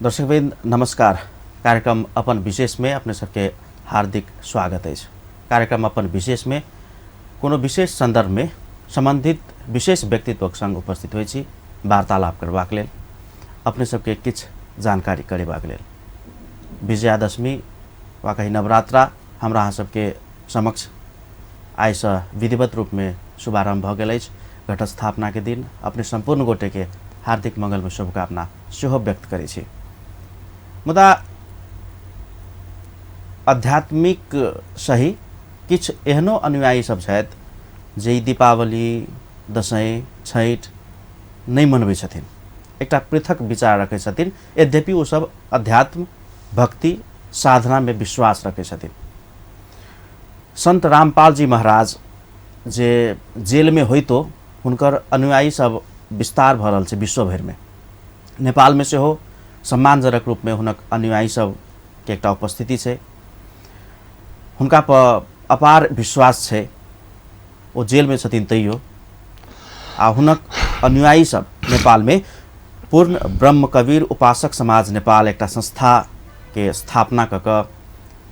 दर्शकवृन्द नमस्कार। कार्यक्रम अपन विशेष में अपने सबके हार्दिक स्वागत है। कार्यक्रम अपन विशेष में कोनो विशेष संदर्भ में संबंधित विशेष व्यक्तित्व संग उपस्थित होइछि वार्तालाप करबाक लेल, अपने सबके किछ जानकारी करेबाक लेल। विजयादशमी वा कहीं नवरात्रा हमरा अहाँ सबके समक्ष आइसँ विधिवत रूप में शुभारंभ भ गेल अछि। घटस्थापना के दिन अपने संपूर्ण गोटे के हार्दिक मंगलमय शुभकामना सेहो व्यक्त करै छी। मुदा आध्यात्मिक सही किछ एहनो अनुयायी सब छथि जे दीपावली, दशैं, छैठ नहीं मनबै छथिन, एकटा पृथक विचार रखै छथिन। यद्यपि वो सब अध्यात्म, भक्ति, साधना में विश्वास रखै छथिन। संत रामपाल जी महाराज जे जेल में होइतो हुनकर अनुयायी सब विस्तार भ रहल छै विश्वभर में। नेपाल में से हो सम्मानजनक रूप में हुनक अनुयायी सब के एकटा उपस्थिति छै। हुनका पर अपार विश्वास छै। वो जेल में छथिन तैयो आ हुनक अनुयायी सब नेपाल में पूर्ण ब्रह्म कबीर उपासक समाज नेपाल एकटा संस्था के स्थापना कक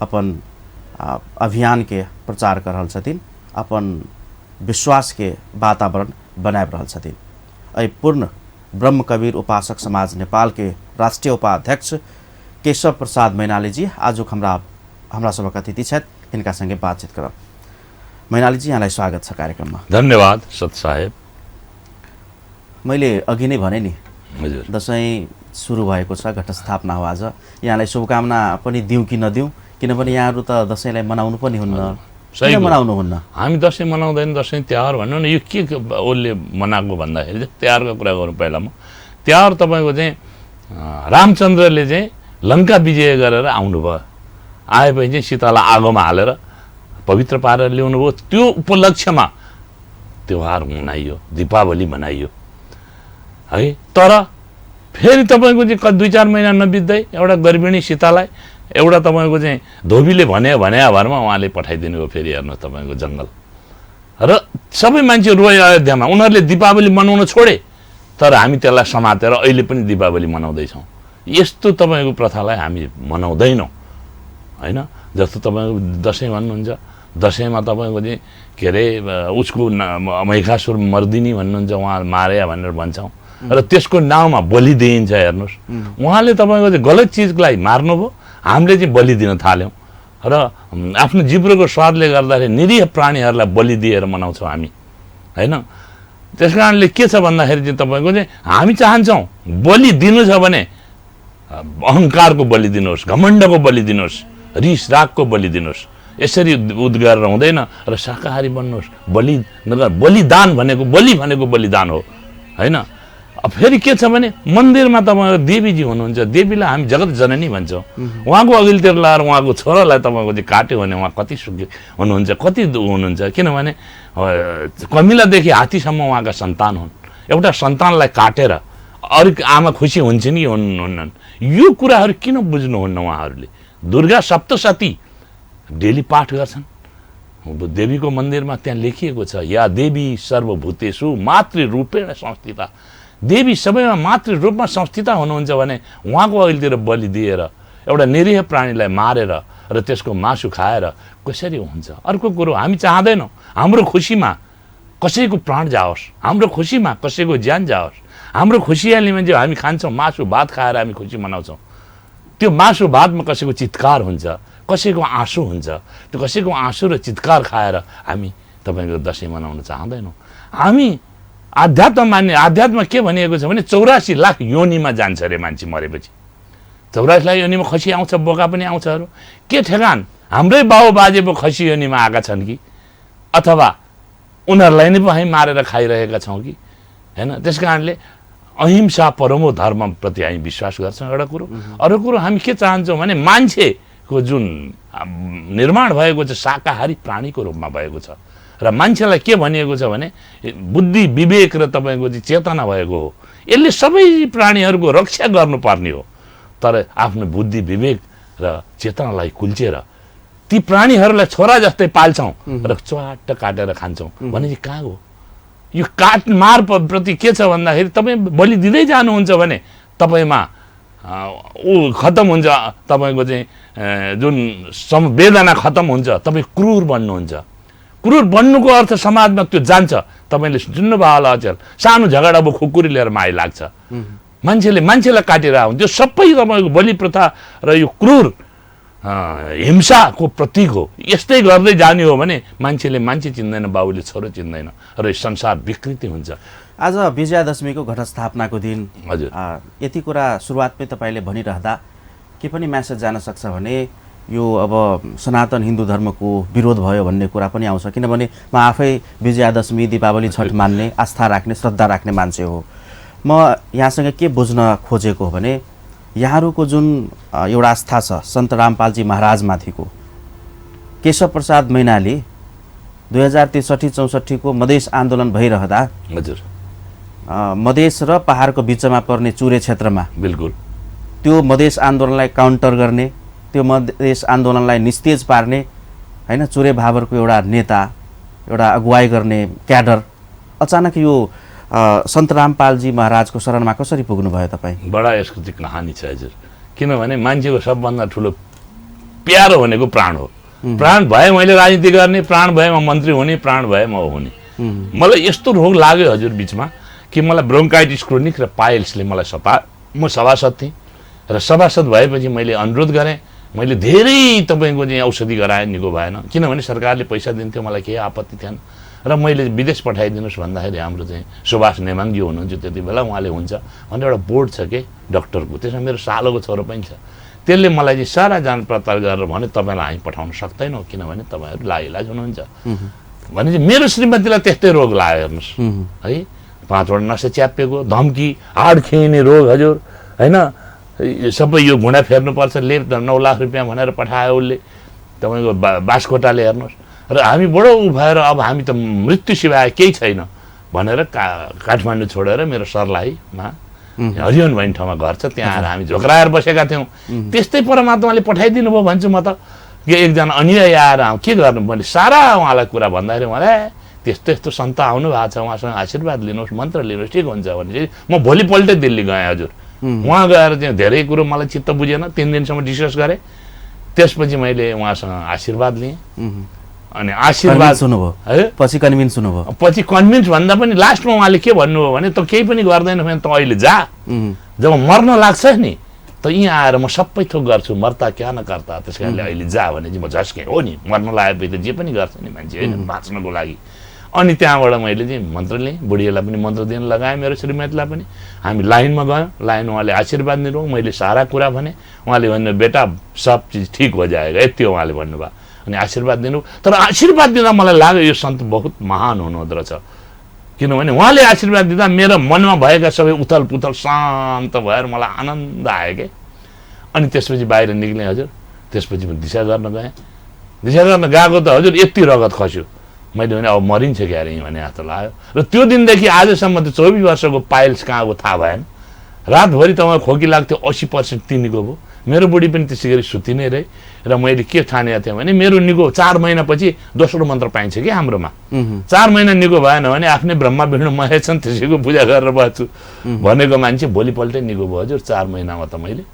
अपन अभियान के प्रचार कर रहल छथिन, अपन विश्वास के वातावरण बनाए रहल छथिन। अइ पूर्ण ब्रह्म कबीर उपासक समाज नेपाल के राष्ट्रीय उपाध्यक्ष केशव प्रसाद मैनाली जी आज हमरा सबक अतिथि छथि। इनका संगे बातचीत करब। मैनाली जी, यहाँलाई स्वागत छ कार्यक्रममा। धन्यवाद सत साहेब। मैले अघि नै भने नि दशैं सुरु भएको छ, घटस्थापना हो आज। यहाँलाई शुभकामना पनि दिउँ कि नदिउँ, किनभने यहाँहरू त दशैंलाई मनाउनु पनि हुन्न। किन मनाउनु हुन्न? हामी दशैं मनाउँदैन। दशैं तिहार भन्नु न, यो के ओले मनाएको भन्दाखेरि चाहिँ तिहारको कुरा गरौँ। पहिला म तिहार तपाईँको चाहिँ रामचन्द्रले चाहिँ लङ्का विजय गरेर आउनुभयो। आएपछि चाहिँ सीतालाई आगोमा हालेर पवित्र पारेर ल्याउनु भयो। त्यो उपलक्ष्यमा तिहार मनाइयो, दीपावली मनाइयो है। तर फेरि तपाईँको चाहिँ 2-4 महिना नबित्दै एउटा गर्भिणी सीतालाई एउटा तपाईँको चाहिँ धोबीले भने भरमा उहाँले पठाइदिनु भयो। फेरि हेर्नुहोस् तपाईँको जङ्गल र सबै मान्छे रोए अयोध्यामा। उनीहरूले दीपावली मनाउन छोडे, तर हामी त्यसलाई समातेर अहिले पनि दीपावली मनाउँदैछौँ। यस्तो तपाईँको प्रथालाई हामी मनाउँदैनौँ होइन। जस्तो तपाईँको दसैँ भन्नुहुन्छ, दसैँमा तपाईँको चाहिँ के अरे उसको महिषासुर मर्दिनी भन्नुहुन्छ, उहाँ मारे भनेर भन्छौँ र त्यसको नाउँमा बलि दिइन्छ। हेर्नुहोस्, उहाँले तपाईँको चाहिँ गलत चिजलाई मार्नुभयो, हामीले चाहिँ बलि दिन थाल्यौँ र आफ्नो जिब्रोको स्वादले गर्दाखेरि निरीह प्राणीहरूलाई बलि दिएर मनाउँछौँ हामी होइन। त्यस कारणले के छ भन्दाखेरि चाहिँ तपाईँको चाहिँ हामी चाहन्छौँ बलि दिनु छ भने अहङ्कारको बलि दिनुहोस्, घमण्डको बलि दिनुहोस्, रिस रागको बलि दिनुहोस्। यसरी उद्गार हुँदैन र शाकाहारी बन्नुहोस्। बलिदान भनेको बलिदान हो होइन। फेरि के छ भने मन्दिरमा तपाईँको देवीजी हुनुहुन्छ, देवीलाई हामी जगत जननी भन्छौँ। उहाँको अघिल्तिर लाएर उहाँको छोरालाई तपाईँको चाहिँ काट्यो भने उहाँ कति सुखी हुनुहुन्छ, कति हुनुहुन्छ। किनभने कमिलादेखि हात्तीसम्म उहाँका सन्तान हुन्। एउटा सन्तानलाई काटेर अरू आमा खुसी हुन्छन् कि हुन्नन्, यो कुराहरू किन बुझ्नुहुन्न उहाँहरूले? दुर्गा सप्तशती डेली पाठ गर्छन् देवीको मन्दिरमा। त्यहाँ लेखिएको छ, या देवी सर्वभूतेषु मातृरूपेण संस्थिता। देवी सबैमा मातृ रूपमा संस्थिता हुनुहुन्छ भने उहाँको अघिल्तिर बलि दिएर एउटा निरीह प्राणीलाई मारेर र त्यसको मासु खाएर कसरी हुन्छ? अर्को कुरो, हामी चाहँदैनौँ हाम्रो खुसीमा कसैको प्राण जाओस्, हाम्रो खुसीमा कसैको ज्यान जाओस्। हाम्रो खुसियालीमा जो हामी खान्छौँ मासु भात खाएर हामी खुसी मनाउँछौँ। त्यो मासु भातमा कसैको चित्कार हुन्छ, कसैको आँसु हुन्छ। त्यो कसैको आँसु र चित्कार खाएर हामी तपाईँको दसैँ मनाउन चाहँदैनौँ। हामी आध्यात्म मान्ने, आध्यात्ममा के भनिएको छ भने 84 लाख योनिमा जान्छ अरे मान्छे मरेपछि। 84 लाख योनिमा खसी आउँछ, बोका पनि आउँछहरू। के ठेगान हाम्रै बाउ बाजे पो खसी योनिमा आएका छन् कि, अथवा उनीहरूलाई नै पो हामी मारेर खाइरहेका छौँ कि होइन। त्यस कारणले अहिंसा परमो धर्मप्रति हामी विश्वास गर्छौँ एउटा कुरो। अरू कुरो हामी के चाहन्छौँ भने मान्छेको जुन निर्माण भएको छ शाकाहारी प्राणीको रूपमा भएको छ र मान्छेलाई के भनिएको छ भने बुद्धि विवेक र तपाईँको चाहिँ चेतना भएको हो। यसले सबै प्राणीहरूको रक्षा गर्नुपर्ने हो। तर आफ्नो बुद्धि विवेक र चेतनालाई कुल्चेर ती प्राणीहरूलाई छोरा जस्तै पाल्छौँ र च्वाट्ट काटेर खान्छौँ भने चाहिँ कहाँ हो? यो काटमार प्रति के छ भन्दाखेरि तपाईँ बलि दिँदै जानुहुन्छ भने तपाईँमा ऊ खत्तम हुन्छ तपाईँको चाहिँ जुन वेदना खत्तम हुन्छ, तपाईँ क्रूर बन्नुहुन्छ। क्रूर बन्नुको अर्थ समाजमा त्यो जान्छ। तपाईँले सुन्नुभयो होला अचेल, सानो झगडा अब खुकुरी लिएर माई लाग्छ, मान्छेलाई काटेर आउँछ। त्यो सबै तपाईँको बलि प्रथा र यो क्रूर हिंसाको प्रतीक हो। यस्तै गर्दै जाने हो भने मान्छेले मान्छे चिन्दैन, बाबुले छोरो चिन्दैन र संसार विकृति हुन्छ। आज विजयादशमीको घटस्थापनाको दिन, हजुर, यति कुरा सुरुवातमै तपाईँले भनिरहँदा के पनि म्यासेज जान सक्छ भने यो अब सनातन हिन्दू धर्मको विरोध भयो भन्ने कुरा पनि आउँछ, किनभने म आफै विजयादशमी, दीपावली, छठ मान्ने, आस्था राख्ने, श्रद्धा राख्ने मान्छे हो। म यहाँसँग के बुझ्न खोजेको हो भने यहाँहरूको जुन एउटा आस्था छ सन्त रामपालजी महाराजमाथिको, केशव प्रसाद मैनाली 2063-64 को मधेस आन्दोलन भइरहँदा हजुर मधेस र पहाडको बिचमा पर्ने चुरे क्षेत्रमा बिल्कुल त्यो मधेस आन्दोलनलाई काउन्टर गर्ने, त्यो मधेस आन्दोलनलाई निस्तेज पार्ने हैन, चुरे भाबरको एउटा नेता, एउटा अगुवाई गर्ने क्याडर अचानक यो सन्त रामपालजी महाराजको शरणमा कसरी पुग्नु भयो तपाईँ? बडा यसको चाहिँ कहानी छ हजुर। किनभने मान्छेको सबभन्दा ठुलो प्यारो भनेको प्राण हो। प्राण भए मैले राजनीति गर्ने, प्राण भए म मन्त्री हुने, प्राण भए म हुने। मलाई यस्तो रोग लाग्यो हजुर बिचमा कि मलाई ब्रोन्काइटिस क्रोनिक र पाइल्सले मलाई म सभासद थिएँ र सभासद भएपछि मैले अनुरोध गरेँ। मैले धेरै तपाईँको चाहिँ औषधि गराएँ, निको भएन। किनभने सरकारले पैसा दिन्थ्यो, मलाई केही आपत्ति थिएन र मैले विदेश पठाइदिनुहोस् भन्दाखेरि हाम्रो चाहिँ सुभाष नेमाङजी हुनुहुन्छ त्यति बेला, उहाँले हुन्छ भनेर एउटा बोर्ड छ कि डक्टरको, त्यसमा मेरो सालोको छोरो पनि छ। त्यसले मलाई चाहिँ सारा जान प्रचार गरेर भने तपाईँलाई हामी पठाउन सक्दैनौँ किनभने तपाईँहरू लाइलाज हुनुहुन्छ भने चाहिँ मेरो श्रीमतीलाई त्यस्तै रोग लाग्यो हेर्नुहोस् है, 5वटा नसा च्यापिएको, धम्की, हाड खिने रोग हजुर होइन, सबै यो घुँडा फेर्नुपर्छ, लेप 9 लाख रुपियाँ भनेर पठायो उसले तपाईँको बासकोटाले हेर्नुहोस्। र हामी बडो भएर अब हामी त मृत्यु सिवाय केही छैन भनेर काठमाडौँ छोडेर मेरो सर्लाहीमा हरिवन भन्ने ठाउँमा घर छ, त्यहाँ आएर हामी झोक्राएर बसेका थियौँ। त्यस्तै परमात्माले पठाइदिनु भयो भन्छु म त। एकजना अनुयायी आएर के गर्नु, मैले सारा उहाँलाई कुरा भन्दाखेरि उहाँले त्यस्तो यस्तो सन्त आउनु भएको छ, उहाँसँग आशीर्वाद लिनुहोस्, मन्त्र लिनुहोस्, ठिक हुन्छ भने म भोलिपल्टै दिल्ली गएँ हजुर। उहाँ गएर चाहिँ धेरै कुरो मलाई चित्त बुझेन, 3 दिनसम्म डिस्कस गरेँ। त्यसपछि मैले उहाँसँग आशीर्वाद लिएँ अनि आशीर्वाद सुन्नुभयो है, पछि कन्भिन्स हुनुभयो। पछि कन्भिन्स भन्दा पनि लास्टमा उहाँले के भन्नुभयो भने त केही पनि गर्दैन भने त अहिले जा, जब मर्न लाग्छ नि त यहाँ आएर म सबै थोक गर्छु, मर्ता क्या न कर्ता, त्यस कारणले अहिले जा भने चाहिँ म झस्केँ। हो नि, मर्न लागेपछि त जे पनि गर्छ नि मान्छे होइन बाँच्नको लागि। अनि त्यहाँबाट मैले चाहिँ मन्त्र लिएँ, बुढीलाई पनि मन्त्र दिन लगाएँ, मेरो श्रीमतीलाई पनि। हामी लाइनमा गयौँ, लाइन उहाँले आशीर्वाद दिनुभयो, मैले सारा कुरा भने। उहाँले भन्नु बेटा सब चिज ठिक हो जाएगा, यति हो उहाँले भन्नुभयो अनि आशीर्वाद दिनु। तर आशीर्वाद दिँदा मलाई लाग्यो यो सन्त बहुत महान हुनुहुँदो रहेछ, किनभने उहाँले आशीर्वाद दिँदा मेरो मनमा भएका सबै उथल पुथल शान्त भएर मलाई आनन्द आयो के। अनि त्यसपछि बाहिर निक्लेँ हजुर। त्यसपछि म दिशा गर्न गएँ। दिशा गर्न गएको त हजुर यति रगत खस्यो, मैले भने अब मरिन्छ क्यारे भने जस्तो लाग्यो। र त्यो दिनदेखि आजसम्म त 24 वर्षको पाइल्स कहाँको थाहा भएन। रातभरि तपाईँ खोकी लाग्थ्यो, 80% निको भयो। मेरो बुढी पनि त्यसै गरी सुति नै रहे। र मैले के ठानेको थिएँ भने मेरो निको 4 महिनापछि दोस्रो मन्त्र पाइन्छ कि हाम्रोमा। 4 महिना निको भएन भने आफ्नै ब्रह्मा विष्णु महेश छन् त्यसैको पूजा गरेर बस्छु भनेको मान्छे भोलिपल्टै निको भयो हजुर। 4 महिनामा त मैले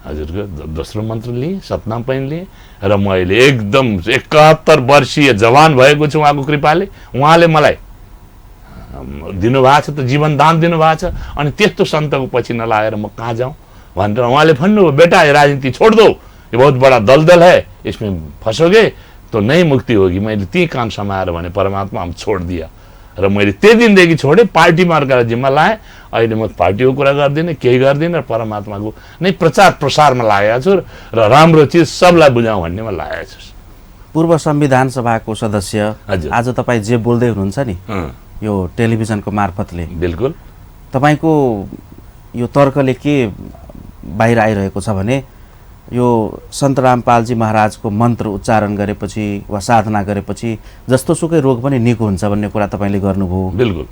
हजुरको दोस्रो मन्त्र लिएँ, सतनाम पनि लिएँ र म अहिले एकदम 71 वर्षीय जवान भएको छु उहाँको कृपाले। उहाँले मलाई दिनुभएको छ त, जीवन दान दिनुभएको छ। अनि त्यस्तो सन्तको पछि नलागेर म कहाँ जाउँ भनेर उहाँले भन्नुभयो बेटा ये राजनीति छोड़ दो, ये बहुत बड़ा दलदल है, इसमें फंसोगे तो नई मुक्ति होगी। मैले त्यही कान समाएर भने परमात्मा हम छोड़ दिया र मैले त्यही दिनदेखि छोडेँ। पार्टीमा अर्का जिम्मा लाएँ। अहिले म पार्टीको कुरा गर्दिनँ, केही गर्दिनँ र परमात्माको नै प्रचार प्रसारमा लागेको छु र राम्रो चिज सबलाई बुझाउँ भन्नेमा लागेको छु। पूर्व संविधान सभाको सदस्य आज तपाईँ जे बोल्दै हुनुहुन्छ नि यो टेलिभिजनको मार्फतले, बिल्कुल तपाईँको यो तर्कले के बाहिर आइरहेको छ भने यो सन्त रामपालजी महाराजको मन्त्र उच्चारण गरेपछि वा साधना गरेपछि जस्तो सुकै रोग पनि निको हुन्छ भन्ने कुरा तपाईँले गर्नुभयो। बिल्कुल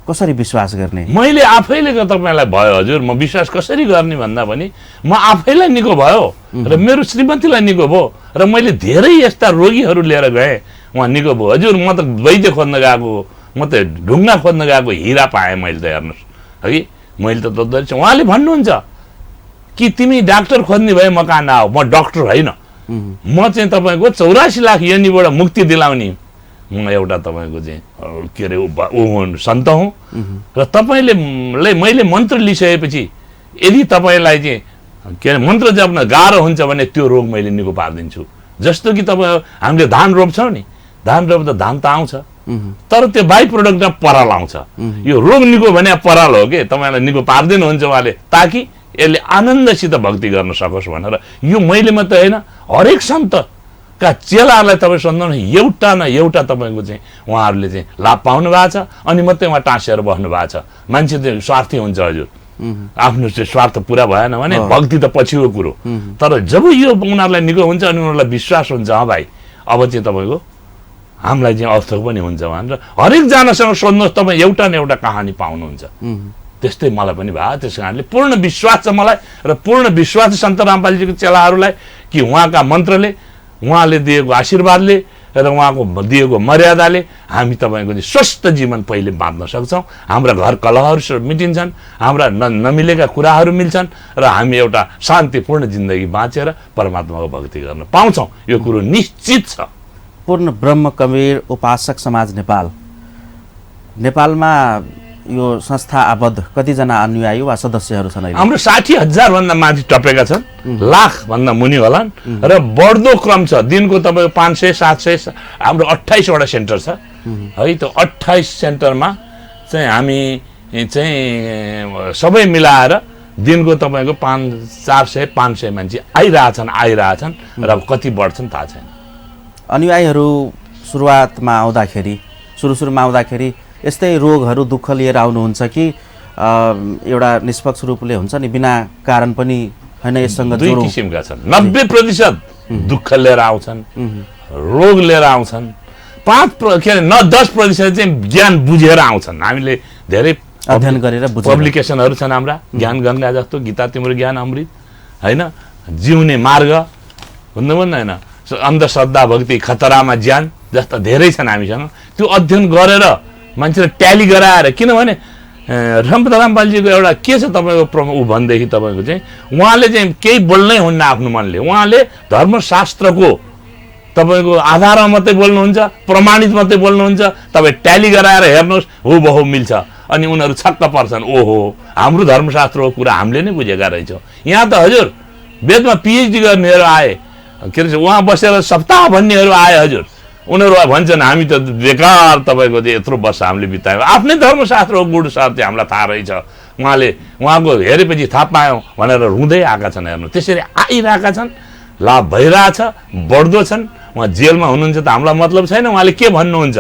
कसरी विश्वास गर्ने? मैले आफैले तपाईँलाई भयो हजुर। म विश्वास कसरी गर्ने भन्दा पनि म आफैलाई निको भयो र मेरो श्रीमतीलाई निको भयो र मैले धेरै यस्ता रोगीहरू लिएर गएँ, उहाँ निको भयो हजुर। म त वैद्य खोज्न गएको, म त ढुङ्गा खोज्न गएको हिरा पाएँ मैले त हेर्नुहोस् है। मैले त उहाँले भन्नुहुन्छ कि तिमी डाक्टर खोज्ने भए म कहाँ नआऊ, म डक्टर होइन, म चाहिँ तपाईँको 84 लाख योनिबाट मुक्ति दिलाउने म एउटा तपाईँको चाहिँ के अरे ऊ सन्त हुँ र तपाईँले मैले मन्त्र लिइसकेपछि यदि तपाईँलाई चाहिँ के अरे मन्त्र जप्न गाह्रो हुन्छ भने त्यो रोग मैले निको पारिदिन्छु। जस्तो कि तपाईँ हामीले धान रोप्छौँ नि, धान रोप्दा धान त आउँछ तर त्यो बाई प्रोडक्टमा पराल आउँछ। यो रोग निको भने पराल हो कि तपाईँलाई निको पारिदिनुहुन्छ उहाँले, ताकि यसले आनन्दसित भक्ति गर्न सकोस् भनेर। यो मैले मात्रै होइन, हरेक सन्तका चेलाहरूलाई तपाईँ सम्झनु, एउटा न एउटा तपाईँको चाहिँ उहाँहरूले चाहिँ लाभ पाउनु भएको छ अनि मात्रै उहाँ टाँसेर बस्नु भएको छ। मान्छे चाहिँ स्वार्थी हुन्छ हजुर, आफ्नो चाहिँ स्वार्थ पुरा भएन भने भक्ति त पछिको कुरो, तर जब यो उनीहरूलाई निको हुन्छ अनि उनीहरूलाई विश्वास हुन्छ भाइ अब चाहिँ तपाईँको हामीलाई चाहिँ अवस्था पनि हुन्छ भनेर हरेकजनासँग सोध्नुहोस्, तपाईँ एउटा न एउटा कहानी पाउनुहुन्छ। त्यस्तै मलाई पनि भयो। त्यस कारणले पूर्ण विश्वास छ मलाई र पूर्ण विश्वास छ सन्त रामपालजीको चेलाहरूलाई कि उहाँका मन्त्रले, उहाँले दिएको आशीर्वादले र उहाँको दिएको मर्यादाले हामी तपाईँको स्वस्थ जीवन पहिले बाँच्न सक्छौँ। हाम्रा घर कलहहरू मिटिन्छन्, हाम्रा नमिलेका कुराहरू मिल्छन् र हामी एउटा शान्तिपूर्ण जिन्दगी बाँचेर परमात्माको भक्ति गर्न पाउँछौँ। यो कुरो निश्चित छ। पूर्ण ब्रह्म कबीर उपासक समाज नेपालमा यो संस्था आबद्ध कतिजना अनुयायी वा सदस्यहरू छन्? हाम्रो 60,000 भन्दा माथि टपेका छन्, लाख भन्दा मुनि होलान् र बढ्दो क्रम छ। दिनको तपाईँको 500-700 हाम्रो 28 वटा सेन्टर छ है। त्यो 28 सेन्टरमा चाहिँ हामी चाहिँ सबै मिलाएर दिनको तपाईँको 400-500 मान्छे आइरहेछन् र कति बढ्छन् थाहा छैन। अनुयायीहरू सुरुमा आउँदाखेरि यस्तै रोगहरू दुःख लिएर आउनुहुन्छ कि एउटा निष्पक्ष रूपले हुन्छ नि, बिना कारण पनि होइन? यससँग दुई किसिमका छन्। 90% दुःख लिएर आउँछन्, रोग लिएर आउँछन्। 10% चाहिँ ज्ञान बुझेर आउँछन्। हामीले धेरै अध्ययन गरेर पब्लिकेसनहरू छन् हाम्रा, ज्ञान गङ्गा जस्तो, गीता तिम्रो ज्ञान अमृत होइन, जिउने मार्ग भन्नुभन्दा होइन, अन्धश्रद्धा भक्ति खतरामा ज्ञान जस्ता धेरै छन् हामीसँग। त्यो अध्ययन गरेर मान्छेले ट्याली गराएर, किनभने रामपालजीको एउटा के छ तपाईँको ऊ भनेदेखि तपाईँको चाहिँ उहाँले चाहिँ केही बोल्नै हुन्न आफ्नो मनले। उहाँले धर्मशास्त्रको तपाईँको आधारमा मात्रै बोल्नुहुन्छ, प्रमाणित मात्रै बोल्नुहुन्छ। तपाईँ ट्याली गराएर हेर्नुहोस्, हुबहु मिल्छ। अनि उनीहरू छक्क पर्छन्, ओहो हाम्रो धर्मशास्त्रको कुरा हामीले नै बुझेका रहेछौँ। यहाँ त हजुर वेदमा पिएचडी गर्नेहरू आए, के अरे उहाँ बसेर सप्ताह भन्नेहरू आए हजुर। उनीहरू भन्छन् हामी त बेकार तपाईँको यत्रो वर्ष हामीले बितायौँ, आफ्नै धर्मशास्त्रको गुण सार चाहिँ हामीलाई थाहा रहेछ, उहाँको हेरेपछि थाहा पायौँ भनेर रुँदै आएका छन्। हेर्नु त्यसरी आइरहेका छन्, लाभ भइरहेछ, बढ्दो छन्। उहाँ जेलमा हुनुहुन्छ त हामीलाई मतलब छैन, उहाँले के भन्नुहुन्छ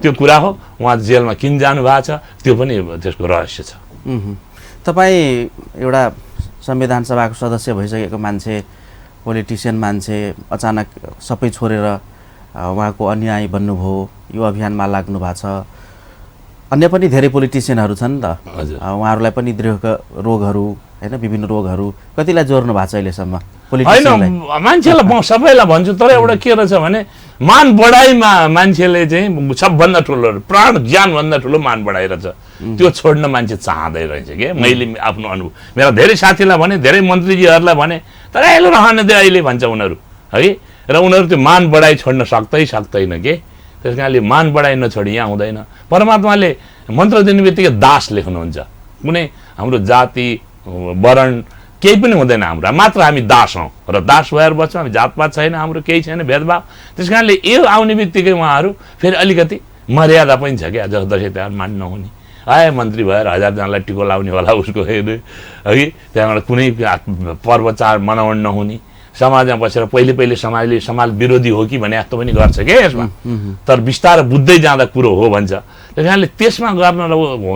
त्यो कुरा हो। उहाँ जेलमा किन जानु भएको छ त्यो पनि त्यसको रहस्य छ। तपाईँ एउटा संविधान सभाको सदस्य भइसकेको मान्छे, पोलिटिसियन मान्छे, अचानक सबै छोडेर उहाँको अनुयायी बन्नुभयो, यो अभियानमा लाग्नु भएको छ। अन्य पनि धेरै पोलिटिसियनहरू छन् नि त, उहाँहरूलाई पनि दीर्घ रोगहरू होइन, विभिन्न रोगहरू, कतिलाई जोड्नु भएको छ अहिलेसम्म? होइन, मान्छेलाई म सबैलाई भन्छु, तर एउटा के रहेछ भने मान बढाइमा मान्छेले चाहिँ सबभन्दा ठुलो प्राण ज्यानभन्दा ठुलो मान बढाइ रहेछ। त्यो छोड्न मान्छे चाहँदै रहेछ कि मैले आफ्नो अनुभव मेरा धेरै साथीलाई भने, धेरै मन्त्रीजीहरूलाई भने, तर अहिले रहन दे अहिले भन्छ उनीहरू है। र उनीहरू त्यो मान बढाइ छोड्न सक्दैन के। त्यस कारणले मान बढाइ नछोडी यहाँ हुँदैन। परमात्माले मन्त्र दिने बित्तिकै दास लेख्नुहुन्छ। कुनै हाम्रो जाति वर्ण केही पनि हुँदैन हाम्रो, मात्र हामी दास हौँ र दास भएर बस्छौँ। हामी जातपात छैन, हाम्रो केही छैन भेदभाव। त्यस कारणले यो आउने बित्तिकै उहाँहरू फेरि अलिकति मर्यादा पनि छ क्या, जस्तो दसैँ तिहार मान्नु नहुने, आए मन्त्री भएर 1000जनालाई टिको लाउने होला उसको हेर्नु है, त्यहाँबाट कुनै पर्व चाड मनाउन नहुने, समाजमा बसेर पहिले समाज विरोधी हो कि भने जस्तो पनि गर्छ क्या यसमा। तर बिस्तारै बुझ्दै जाँदा कुरो हो भन्छ। त्यस कारणले त्यसमा गर्न र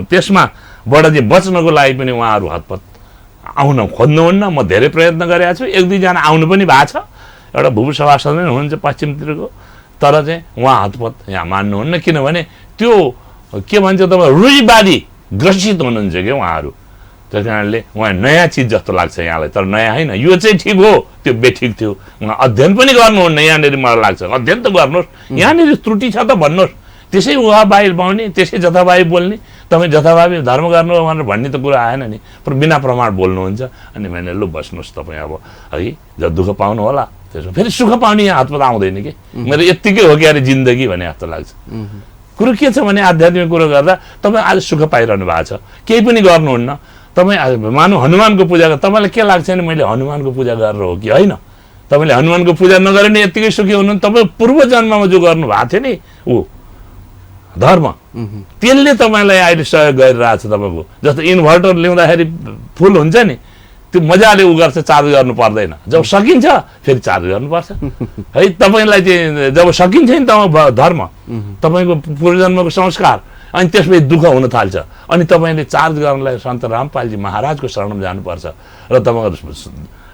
त्यसमाबाट चाहिँ बच्नको लागि पनि उहाँहरू हतपत आउन खोज्नुहुन्न। म धेरै प्रयत्न गरेको छु, 1-2 जना आउनु पनि भएको छ। एउटा भूपू सभासद नै हुनुहुन्छ पश्चिमतिरको, तर चाहिँ उहाँ हतपत यहाँ मान्नुहुन्न। किनभने त्यो के भन्छ तपाईँ रुढीवादी ग्रसित हुनुहुन्छ क्या उहाँहरू। त्यस कारणले उहाँ नयाँ चिज जस्तो लाग्छ यहाँलाई, तर नयाँ होइन, यो चाहिँ ठिक हो, त्यो बेठिक थियो। उहाँ अध्ययन पनि गर्नुहुन्न यहाँनिर, मलाई लाग्छ अध्ययन त गर्नुहोस्, यहाँनिर त्रुटि छ त भन्नुहोस्, त्यसै उहाँ बाहिर पाउने, त्यसै जथाभावी बोल्ने, तपाईँ जथाभावी धर्म गर्नु भनेर भन्ने त कुरा आएन नि, पर बिना प्रमाण बोल्नुहुन्छ। अनि मैले लु बस्नुहोस् तपाईँ अब है, जब दुःख पाउनु होला त्यसो फेरि सुख पाउने यहाँ हातमा आउँदैन कि, मेरो यत्तिकै हो कि अरे जिन्दगी भने जस्तो लाग्छ। कुरो के छ भने आध्यात्मिक कुरो गर्दा तपाईँ आज सुख पाइरहनु भएको छ, केही पनि गर्नुहुन्न, तपाईँ मानु हनुमानको पूजा गर्दा तपाईँलाई के लाग्छ भने मैले हनुमानको पूजा गरेर हो कि होइन, तपाईँले हनुमानको पूजा नगरे नि यत्तिकै सुखी हुनु, तपाईँ पूर्व जन्ममा जो गर्नु भएको थियो नि ऊ धर्म, त्यसले तपाईँलाई अहिले सहयोग गरिरहेछ। तपाईँको जस्तो इन्भर्टर ल्याउँदाखेरि फुल हुन्छ नि, त्यो मजाले उ गर्छ, चार्ज गर्नु पर्दैन, जब सकिन्छ फेरि चार्ज गर्नुपर्छ है। तपाईँलाई चाहिँ जब सकिन्छ नि तब धर्म, तपाईँको पूर्वजन्मको संस्कार, अनि त्यसपछि दुःख हुन थाल्छ, अनि तपाईँले चार्ज गर्नलाई सन्त रामपालजी महाराजको शरणमा जानुपर्छ र तपाईँको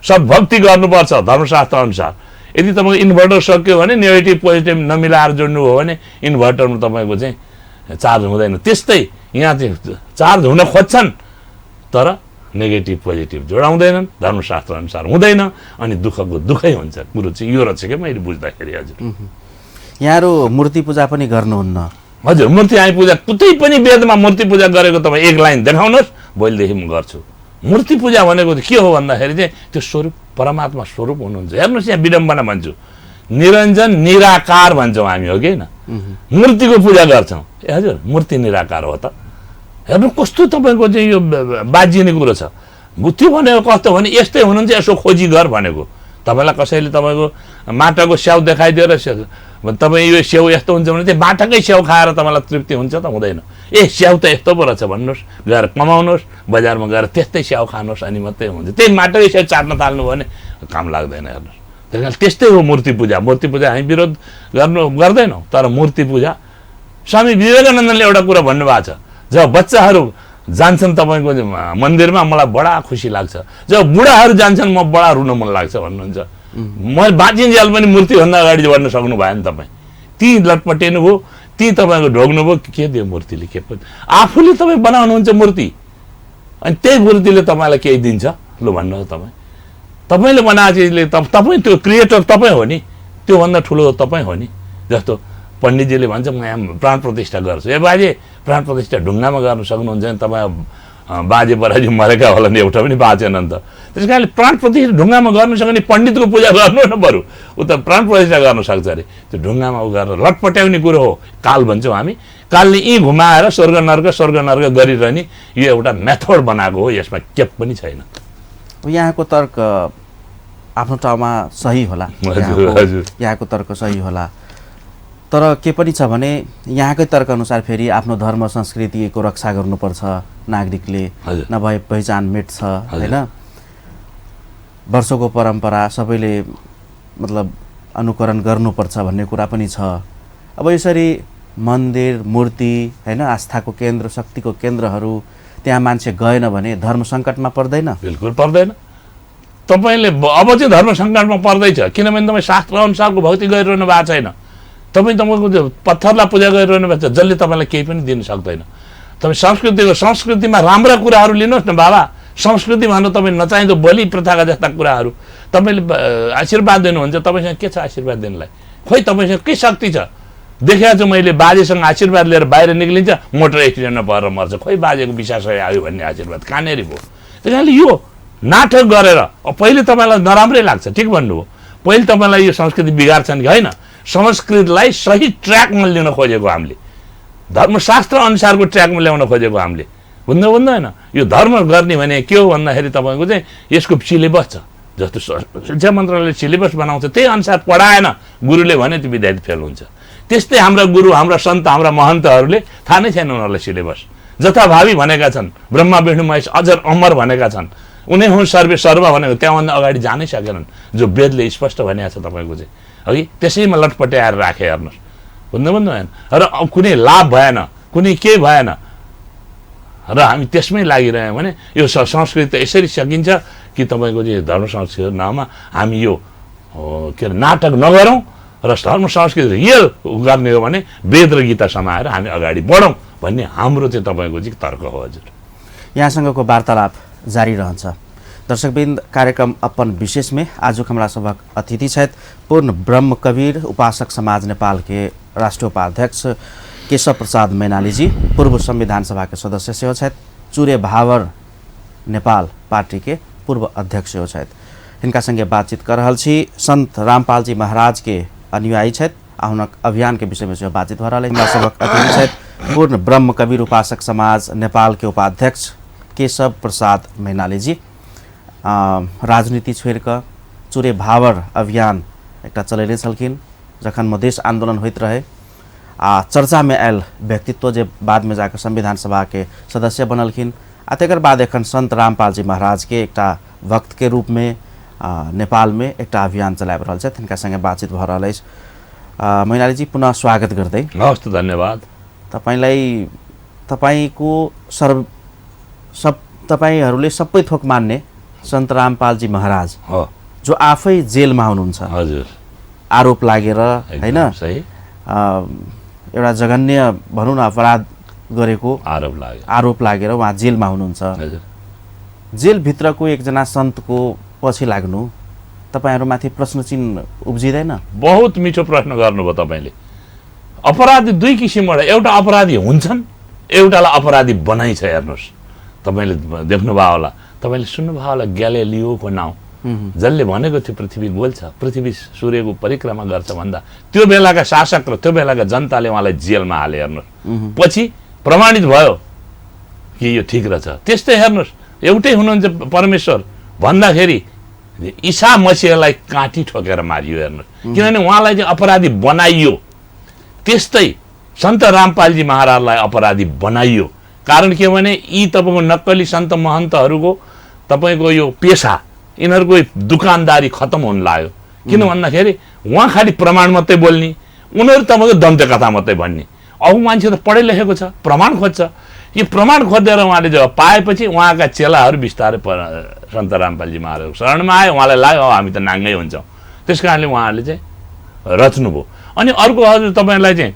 सब भक्ति गर्नुपर्छ धर्मशास्त्र अनुसार। यदि तपाईँको इन्भर्टर सक्यो भने नेगेटिभ पोजिटिभ नमिलाएर जोड्नु हो भने इन्भर्टरमा तपाईँको चाहिँ चार्ज हुँदैन। त्यस्तै यहाँ चाहिँ चार्ज हुन खोज्छन् तर नेगेटिभ पोजिटिभ जोडाउँदैनन्, धर्मशास्त्र अनुसार हुँदैन, अनि दुःखको दुःखै हुन्छ। कुरो चाहिँ यो रहेछ क्या मैले बुझ्दाखेरि। हजुर यहाँहरू मूर्ति पूजा पनि गर्नुहुन्न? हजुर, मूर्ति पूजा कुनै पनि वेदमा मूर्ति पूजा गरेको तपाईँ एक लाइन देखाउनुहोस्, भोलिदेखि म गर्छु। मूर्ति पूजा भनेको त के हो भन्दाखेरि चाहिँ त्यो स्वरूप परमात्मा स्वरूप हुनुहुन्छ। हेर्नुहोस् यहाँ विडम्बना भन्छु, निरञ्जन निराकार भन्छौँ हामी, हो कि होइन? मूर्तिको पूजा गर्छौँ, ए हजुर मूर्ति निराकार हो त। हेर्नु कस्तो तपाईँको चाहिँ यो बाजिने कुरो छ। त्यो भनेको कस्तो भने यस्तै हुनुहुन्छ, यसो खोजी गर भनेको। तपाईँलाई कसैले तपाईँको माटाको स्याउ देखाइदिएर तपाईँ यो स्याउ यस्तो हुन्छ भने चाहिँ माटाकै स्याउ खाएर तपाईँलाई तृप्ति हुन्छ त? हुँदैन। ए स्याउ त यस्तो पो रहेछ भन्नुहोस्, गएर कमाउनुहोस्, बजारमा गएर त्यस्तै स्याउ खानुहोस्, अनि मात्रै हुन्छ। त्यही माटाकै स्याउ चाट्न थाल्नु भने काम लाग्दैन। हेर्नुहोस्, त्यस कारण त्यस्तै हो मूर्ति पूजा। मूर्ति पूजा हामी विरोध गर्दैनौँ, तर मूर्ति पूजा स्वामी विवेकानन्दले एउटा कुरा भन्नुभएको छ, जब बच्चाहरू जान्छन् तपाईँको मन्दिरमा मलाई बडा खुसी लाग्छ, जब बुढाहरू जान्छन् म बडा रुन मन लाग्छ भन्नुहुन्छ। म बाँचिन्जेल पनि मूर्तिभन्दा अगाडि बढ्न सक्नु भएन तपाईँ। ती लटपटेनु भयो, ती तपाईँको ढोग्नु भयो, के दियो मूर्तिले? के पनि आफूले तपाईँ बनाउनुहुन्छ मूर्ति, अनि त्यही मूर्तिले तपाईँलाई केही दिन्छ? लु भन्नुहोस्, तपाईँले बनाएको चिजले तपाईँ त्यो क्रिएटर तपाईँ हो नि, त्योभन्दा ठुलो तपाईँ हो नि। जस्तो पण्डितजीले भन्छ म यहाँ प्राण प्रतिष्ठा गर्छु, ए बाजे प्राण प्रतिष्ठा ढुङ्गामा गर्न सक्नुहुन्छ भने तपाईँ बाजे बराजी मरेका होला नि, एउटा पनि बाँचेन नि त। त्यस कारणले प्राण प्रतिष्ठा ढुङ्गामा गर्नु सक्यो भने पण्डितको पूजा गर्नु न, बरु ऊ त प्राण प्रतिष्ठा गर्न सक्छ अरे। त्यो ढुङ्गामा उ गरेर लटपट्याउने कुरो हो, काल भन्छौँ हामी। कालले यी घुमाएर स्वर्ग नर्क गरिरहने यो एउटा मेथड बनाएको हो, यसमा केही पनि छैन। यहाँको तर्क आफ्नो ठाउँमा सही होला, यहाँको तर्क सही होला, तर के पनि छ भने यहाँकै तर्क अनुसार फेरि आफ्नो धर्म संस्कृतिको रक्षा गर्नुपर्छ नागरिकले, नभए पहिचान मेट्छ होइन। वर्षौंको परम्परा सबैले मतलब अनुकरण गर्नुपर्छ भन्ने कुरा पनि छ। अब यसरी मन्दिर मूर्ति होइन आस्थाको केन्द्र शक्तिको केन्द्रहरू त्यहाँ मान्छे गएन भने धर्म सङ्कटमा पर्दैन? बिल्कुल पर्दैन। तपाईँले अब चाहिँ धर्म सङ्कटमा पर्दैछ, किनभने तपाईँ शास्त्र अनुसारको भक्ति गरिरहनु भएको छैन। तपाईँको पत्थरलाई पूजा गरिरहनु भएको छ, जसले तपाईँलाई केही पनि दिन सक्दैन। तपाईँ संस्कृतिमा राम्रा कुराहरू लिनुहोस् न बाबा। संस्कृति भन्नु तपाईँ नचाहिँदो बलि प्रथाका जस्ता कुराहरू तपाईँले आशीर्वाद दिनुहुन्छ, तपाईँसँग के छ आशीर्वाद दिनलाई? खोइ तपाईँसँग के शक्ति छ? देखेको छु मैले, बाजेसँग आशीर्वाद लिएर बाहिर निक्लिन्छ, मोटर एक्सिडेन्टमा परेर मर्छ। खोइ बाजेको विश्वास आयो भन्ने आशीर्वाद कहाँनेरि भयो? त्यस कारणले यो नाटक गरेर पहिले तपाईँलाई नराम्रै लाग्छ, ठिक भन्नुभयो। पहिले तपाईँलाई यो संस्कृति बिगार्छन् कि होइन? संस्कृतिलाई सही ट्र्याकमा ल्याउन खोजेको हामीले, धर्मशास्त्र अनुसारको ट्र्याकमा ल्याउन खोजेको हामीले। बुझ्दैन? यो धर्म गर्ने भने के हो भन्दाखेरि तपाईँको चाहिँ यसको सिलेबस छ। जस्तो शिक्षा मन्त्रालयले सिलेबस बनाउँछ, त्यही अनुसार पढाएन गुरुले भने त्यो विद्यार्थी फेल हुन्छ। त्यस्तै हाम्रा गुरु, हाम्रा सन्त, हाम्रा महन्तहरूले थाहा नै छैन उनीहरूलाई सिलेबस। जथाभावी भनेका छन्, ब्रह्मा विष्णु महेश अजर अमर भनेका छन्, उनी हुन् सर्वे सर्व भनेको त्यहाँभन्दा अगाडि जानै सकेनन्, जो वेदले स्पष्ट भनेको छ तपाईँको चाहिँ, है? त्यसैमा लटपट्याएर राखे। हेर्नुहोस्, बुझ्दैन? र कुनै लाभ भएन, कुनै केही भएन, र हामी त्यसमै लागिरह्यौँ भने यो संस्कृति त यसरी सकिन्छ कि तपाईँको चाहिँ धर्म संस्कृतिको नाममा हामी यो के अरे नाटक नगरौँ, र धर्म संस्कृति रियल गर्ने हो भने वेद र गीता समाएर हामी अगाडि बढौँ भन्ने हाम्रो चाहिँ तपाईँको चाहिँ तर्क हो। हजुर, यहाँसँगको वार्तालाप जारी रहन्छ। दर्शकवृन्द, कार्यक्रम अपन विशेष में आज हमारा सभक अतिथि छथि पूर्ण ब्रह्म कबीर उपासक समाज नेपाल के राष्ट्रीय उपाध्यक्ष केशव प्रसाद मैनालीजी पूर्व संविधान सभा के सदस्य सेहो छथि, चुरे भावर नेपाल पार्टी के पूर्व अध्यक्ष सेहो छथि। हिनका संगे बातचीत कर रहल छी। संत रामपाल जी महाराज के अनुयायी छथि आ हुनक अभियान के विषय में सेहो बातचीत भ रहल अछि। हमरा सबक अतिथि छथि पूर्ण ब्रह्म कबीर उपासक समाज नेपाल के उपाध्यक्ष केशव प्रसाद मैनालीजी। राजनीति छोड़ि कऽ चुरे भावर अभियान एकटा चलेने छलखिन जखन मधेश आंदोलन होइत रहे आ चर्चा में आयल व्यक्तित्व जे बाद में जाकर संविधान सभा के सदस्य बनलखिन आ तकर बाद एखन संत रामपाल जी महाराज के एकटा भक्त के रूप में नेपाल में एकटा अभियान चलाबि रहल छथि। हिनका संगे बातचीत भ रहल अछि। मैनालीजी पुनः स्वागत गर्दै। हवस्, धन्यवाद। तपाईहरूले सबै थोक मान्ने संत रामपाल जी महाराज हो जो आफै जेलमा हुनुहुन्छ, हजुर, आरोप लागेर हैन, सही, एउटा जघन्य भनौँ न अपराध गरेको आरोप लागेर उहाँ जेलमा हुनुहुन्छ। जेलभित्रको एकजना सन्तको पछि लाग्नु तपाईहरुमाथि प्रश्न चिन्ह उब्जिदैन? बहुत मिठो प्रश्न गर्नुभयो तपाईले। अपराधी दुई किसिमबाट, एउटा अपराधी हुन्छन्, एउटालाई अपराधी बनाइछ। हेर्नुहोस्, तपाईले देख्नुभयो होला, तपाईले सुन्नुभयो होला ग्यालिलियोको नाउँ, जसले भनेको थियो पृथ्वी गोल छ, पृथ्वी सूर्यको परिक्रमा गर्छ भन्दा त्यो बेलाका शासक र त्यो बेलाका जनताले उहाँलाई जेलमा हाले। हेर्नुहोस्, पछि प्रमाणित भयो कि यो ठिक रहेछ। त्यस्तै हेर्नुहोस्, एउटै हुनुहुन्छ परमेश्वर भन्दाखेरि ईसा मसीहलाई काँटी ठोकेर मारियो। हेर्नुहोस्, किनभने उहाँलाई चाहिँ अपराधी बनाइयो। त्यस्तै सन्त रामपालजी महाराजलाई अपराधी बनाइयो। कारण के भने यी तपाईँको नक्कली सन्त महन्तहरूको तपाईँको यो पेसा, यिनीहरूको दुकानदारी खत्तम हुन लाग्यो। किन भन्दाखेरि उहाँ खालि प्रमाण मात्रै बोल्ने, उनीहरू तपाईँको दन्त कथा मात्रै भन्ने। अरू मान्छे त पढे लेखेको छ, प्रमाण खोज्छ। यो प्रमाण खोजेर उहाँले जब पाएपछि उहाँका चेलाहरू बिस्तारै सन्त रामपालजी महाराजको शरणमा आयो। उहाँलाई लाग्यो हामी त नाङ्गै हुन्छौँ। त्यस कारणले उहाँहरूले चाहिँ रच्नुभयो। अनि अर्को हजुर तपाईँलाई चाहिँ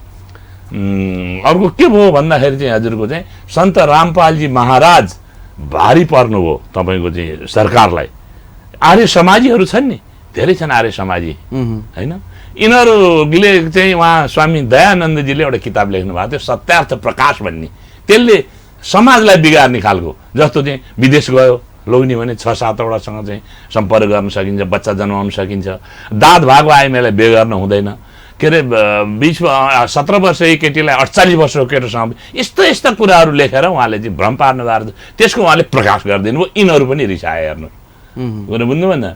अर्को के भयो भन्दाखेरि चाहिँ हजुरको चाहिँ सन्त रामपालजी महाराज भारी पर्नुभयो तपाईँको चाहिँ सरकारलाई। आर्य समाजीहरू छन् नि, धेरै छन् आर्य समाजी होइन, यिनीहरूले चाहिँ उहाँ स्वामी दयानन्दजीले एउटा किताब लेख्नु भएको थियो, सत्यार्थ प्रकाश भन्ने। त्यसले समाजलाई बिगार्ने खालको, जस्तो चाहिँ विदेश गयो लोग्ने भने 6-7वटासँग चाहिँ सम्पर्क गर्न सकिन्छ, बच्चा जन्माउन सकिन्छ, दाँत भएको आइमाईलाई बिहे गर्न हुँदैन, के अरे 17 वर्षीय केटीलाई 48 वर्षको केटोसँग, यस्ता यस्ता कुराहरू लेखेर उहाँले चाहिँ भ्रम पार्नु भएको थियो। त्यसको उहाँले प्रकाश गरिदिनु भयो। यिनीहरू पनि रिसाए। हेर्नु बुझ्नुभयो नि,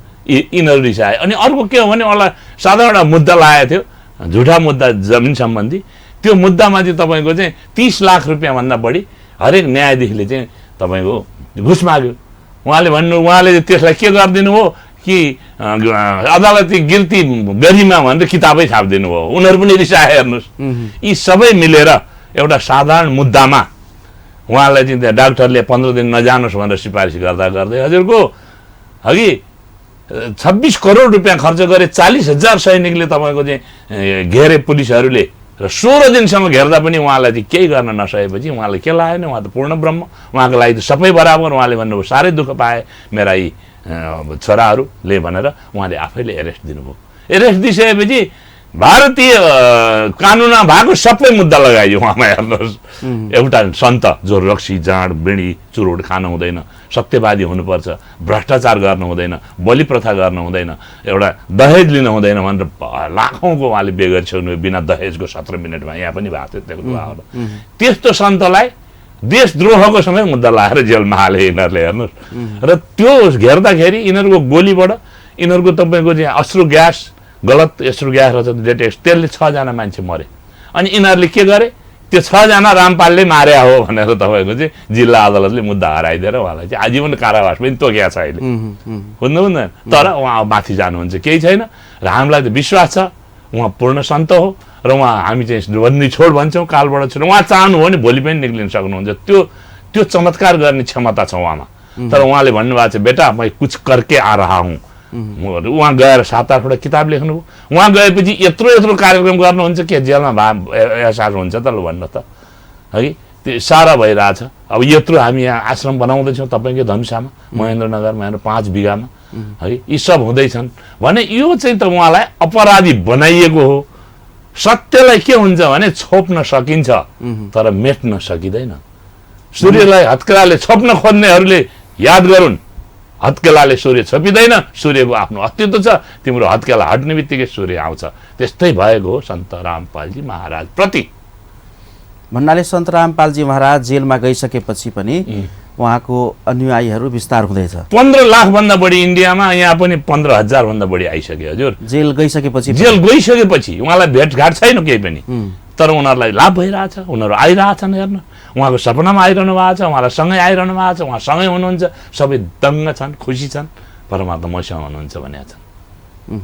यिनीहरू रिसाए। अनि अर्को के हो भने उहाँलाई साधारण एउटा मुद्दा लागेको थियो, झुठा मुद्दा जमिन सम्बन्धी। त्यो मुद्दामा चाहिँ तपाईँको चाहिँ 30 लाख रुपियाँभन्दा बढी हरेक न्यायाधीशले चाहिँ तपाईँको घुस माग्यो। उहाँले त्यसलाई के गरिदिनु हो कि अदालती गिल्ती गरिमा भनेर किताबै छापिदिनु भयो। उनीहरू पनि रिसाए। हेर्नुहोस्, यी सबै मिलेर एउटा साधारण मुद्दामा उहाँलाई चाहिँ त्यहाँ डाक्टरले 15 दिन नजानुहोस् भनेर सिफारिस गर्दा गर्दै हजुरको अघि 26 करोड रुपियाँ खर्च गरे। 40,000 सैनिकले तपाईँको चाहिँ घेरे पुलिसहरूले र 16 दिनसम्म घेर्दा पनि उहाँलाई चाहिँ केही गर्न नसकेपछि उहाँलाई के लागेन? उहाँ त पूर्ण ब्रह्म, उहाँको लागि त सबै बराबर। उहाँले भन्नुभयो साह्रै दुःख पाए मेरा यी छोराहरूले भनेर उहाँले आफैले एरेस्ट दिनुभयो। एरेस्ट दिइसकेपछि भारतीय कानुनमा भएको सबै मुद्दा लगाइयो उहाँमा। हेर्नुहोस्, एउटा सन्त जो रक्सी जाँड बिँडी चुरोट खानु हुँदैन, सत्यवादी हुनुपर्छ, भ्रष्टाचार गर्नु हुँदैन, बलि प्रथा गर्नु हुँदैन, एउटा दहेज लिनु हुँदैन भनेर लाखौँको उहाँले बिहे गरिसक्नु बिना दहेजको 17 मिनटमा। यहाँ पनि भएको थियो। त्यस्तो सन्तलाई देशद्रोहको समय मुद्दा लगाएर जेलमा हाले यिनीहरूले। हेर्नुहोस्, र त्यो घेर्दाखेरि यिनीहरूको गोलीबाट यिनीहरूको तपाईँको चाहिँ अश्रु ग्यास, गलत अश्रु ग्यास रहेछ डेटेक्स, त्यसले 6 जना मान्छे मरे। अनि यिनीहरूले के गरे? त्यो 6 जना रामपालले मार्या हो भनेर तपाईँको चाहिँ जिल्ला अदालतले मुद्दा हराइदिएर उहाँलाई चाहिँ आजीवन कारावास पनि तोकेको छ अहिले। बुझ्नुहुन्न? तर उहाँ माथि जानुहुन्छ, केही छैन। र हामीलाई त विश्वास छ उहाँ पूर्ण सन्त हो र उहाँ हामी चाहिँ बन्दी छोड भन्छौँ, कालबाट छोड। उहाँ चाहनु हो भने भोलि पनि निक्लिन सक्नुहुन्छ। त्यो चमत्कार गर्ने क्षमता छ उहाँमा। तर उहाँले भन्नुभएको छ बेटा मैं कुछ करके आ रहा हूँ। उहाँ गएर 7-8वटा किताब लेख्नुभयो। उहाँ गएपछि यत्रो कार्यक्रम गर्नुहुन्छ के जेलमा एहसास हुन्छ त? ल भन्नु त, है त्यो सारा भइरहेछ। अब यत्रो हामी यहाँ आश्रम बनाउँदैछौँ तपाईँकै धनुषामा, महेन्द्रनगरमा, यहाँ 5 बिघामा, है यी सब हुँदैछन् भने यो चाहिँ त उहाँलाई अपराधी बनाइएको हो। सत्यलाई के हुन्छ भने छोप्न सकिन्छ तर मेट्न सकिँदैन। सूर्यलाई हत्केलाले छोप्न खोज्नेहरूले याद गरून्, हत्केलाले सूर्य छोपिँदैन, सूर्यको आफ्नो अस्तित्व छ, तिम्रो हत्केला हट्ने बित्तिकै सूर्य आउँछ। त्यस्तै भएको हो सन्त रामपालजी महाराज प्रति। भन्नाले सन्त रामपालजी महाराज जेलमा गइसकेपछि पनि उहाँको अनुयायीहरू विस्तार हुँदैछ। 15 लाख भन्दा बढी इन्डियामा, यहाँ पनि 15,000 भन्दा बढी आइसक्यो हजुर। जेल गइसकेपछि उहाँलाई भेटघाट छैन केही पनि, तर उनीहरूलाई लाभ भइरहेछ, उनीहरू आइरहेछन् हेर्न, उहाँको सपनामा आइरहनु भएको छ, उहाँलाई सँगै आइरहनु भएको छ, उहाँ सँगै हुनुहुन्छ, सबै दङ्ग छन्, खुसी छन्, परमात्मा मसँग हुनुहुन्छ भनेका छन्।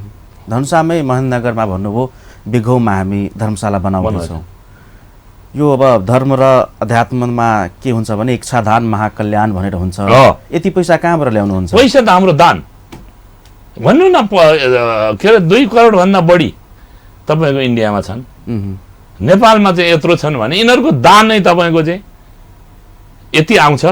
धनुषामै महेन्द्रनगरमा भन्नुभयो बिघौमा हामी धर्मशाला बनाउँदैछौँ। यो अब धर्म र अध्यात्ममा के हुन्छ भने इच्छादान महाकल्याण भनेर हुन्छ। यति पैसा कहाँबाट ल्याउनुहुन्छ? पैसा त हाम्रो दान भन्नु न, के अरे 2 करोड भन्दा बढी तपाईँको इन्डियामा छन्। नेपालमा चाहिँ यत्रो छन् भने यिनीहरूको दान नै तपाईँको चाहिँ यति आउँछ।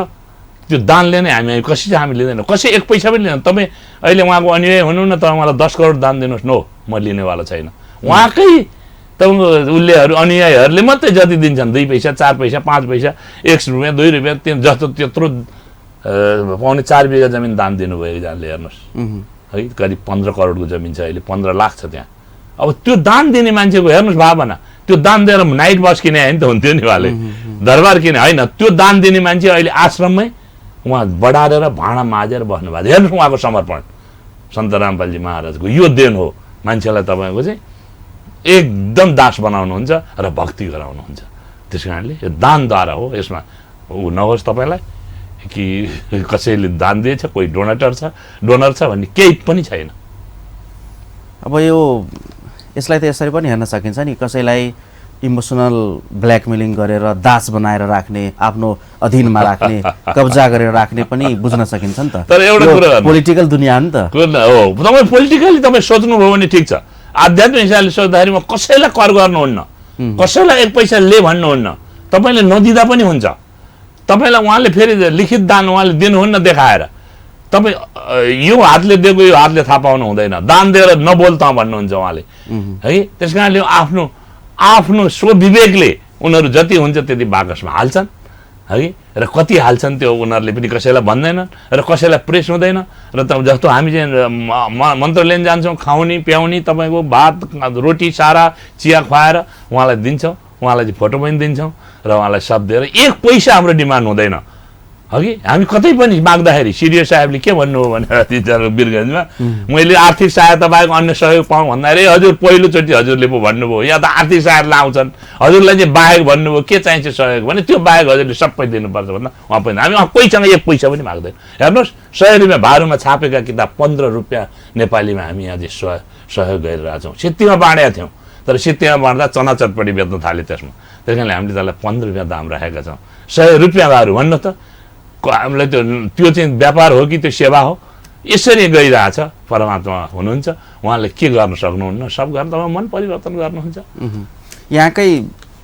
त्यो दानले नै हामी कसै हामी लिँदैनौँ, कसै 1 पैसा पनि लिँदैन। तपाईँ अहिले उहाँको अनुयायी हुनु न, तपाईँ मलाई 10 करोड दान दिनुहोस्, नो, म लिनेवाला छैन। उहाँकै तपाईँको उसलेहरू अनुयायीहरूले मात्रै जति दिन्छन्, 2 पैसा 4 पैसा 5 पैसा 1 रुपियाँ 2 रुपियाँ जस्तो त्यत्रो पाउने 4 बिघा जमिन दान दिनुभयो एकजनाले हेर्नुहोस् है। करिब 15 करोडको जमिन छ, अहिले 15 लाख छ त्यहाँ। अब त्यो दान दिने मान्छेको हेर्नुहोस् भावना, त्यो दान दिएर नाइट बस किने होइन त हुन्थ्यो नि उहाँले, दरबार किने होइन। त्यो दान दिने मान्छे अहिले आश्रममै उहाँ बढारेर भाँडा माझेर बस्नु भएको छ। हेर्नुहोस् उहाँको समर्पण सन्त रामपालजी महाराजको यो देन हो। मान्छेलाई तपाईँको चाहिँ एकदम दास बनाउनुहुन्छ र भक्ति गराउनुहुन्छ। त्यस कारणले यो दानद्वारा हो, यसमा ऊ नहोस् तपाईँलाई कि कसैले दान दिएछ, कोही डोनर छ भन्ने केही पनि छैन। अब यसलाई त यसरी पनि हेर्न सकिन्छ नि, कसैलाई इमोसनल ब्ल्याकमेलिङ गरेर दास बनाएर राख्ने, आफ्नो अधीनमा राख्ने, कब्जा गरेर राख्ने पनि बुझ्न सकिन्छ नि त। तर एउटा कुरा पोलिटिकल दुनियाँ हो नि त। हो, तपाईँ पोलिटिकली तपाईँ सोच्नुभयो भने ठिक छ, आध्यात्मिक हिसाबले सोच्दाखेरि म कसैलाई कर गर्नुहुन्न, कसैलाई 1 पैसा ले भन्नुहुन्न, तपाईँले नदिँदा पनि हुन्छ। तपाईँलाई उहाँले फेरि लिखित दान उहाँले दिनुहुन्न देखाएर, तपाईँ यो हातले दिएको यो हातले थाहा पाउनु हुँदैन, दान दिएर नबोल्ता भन्नुहुन्छ उहाँले है। त्यस कारणले आफ्नो स्वविवेकले उनीहरू जति हुन्छ त्यति बाकसमा हाल्छन् है, र कति हाल्छन् त्यो उनीहरूले पनि कसैलाई भन्दैनन् र कसैलाई प्रेस हुँदैन। र जस्तो हामी चाहिँ मन्त्र लिन जान्छौँ, खाउने प्याउने तपाईँको भात रोटी सारा चिया खुवाएर उहाँलाई दिन्छौँ, उहाँलाई चाहिँ फोटो पनि दिन्छौँ र उहाँलाई सब दिएर 1 पैसा हाम्रो डिमान्ड हुँदैन हगि। हामी कतै पनि माग्दाखेरि सिडिओ साहेबले के भन्नुभयो भने वीरगन्जमा, मैले आर्थिक सहायता बाहेक अन्य सहयोग पाऊँ भन्दाखेरि हजुर पहिलोचोटि हजुरले पो भन्नुभयो, यहाँ त आर्थिक सहायता आउँछन्, हजुरलाई चाहिँ बाहेक भन्नुभयो, के चाहिन्छ सहयोग भने त्यो बाहेक हजुरले सबै दिनुपर्छ भन्दा उहाँ पनि हामी कोहीसँग 1 पैसा पनि माग्दैन। हेर्नुहोस् 100 रुपियाँ भारूमा छापेका किताब 15 रुपियाँ नेपालीमा हामी यहाँ चाहिँ सहयोग गरिरहेछौँ। सित्तीमा बाँडेका थियौँ, तर सित्तीमा बाँड्दा चना चटपटी बेच्न थाले त्यसमा, त्यस कारणले हामीले त्यसलाई 15 रुपियाँ दाम राखेका छौँ। 100 रुपियाँ भारू भन्नु त, हामीलाई त्यो चाहिँ व्यापार हो कि त्यो सेवा हो? यसरी गइरहेछ। परमात्मा हुनुहुन्छ, उहाँले के गर्न सक्नुहुन्न, सब गर्न तपाईँ मन परिवर्तन गर्नुहुन्छ। यहाँकै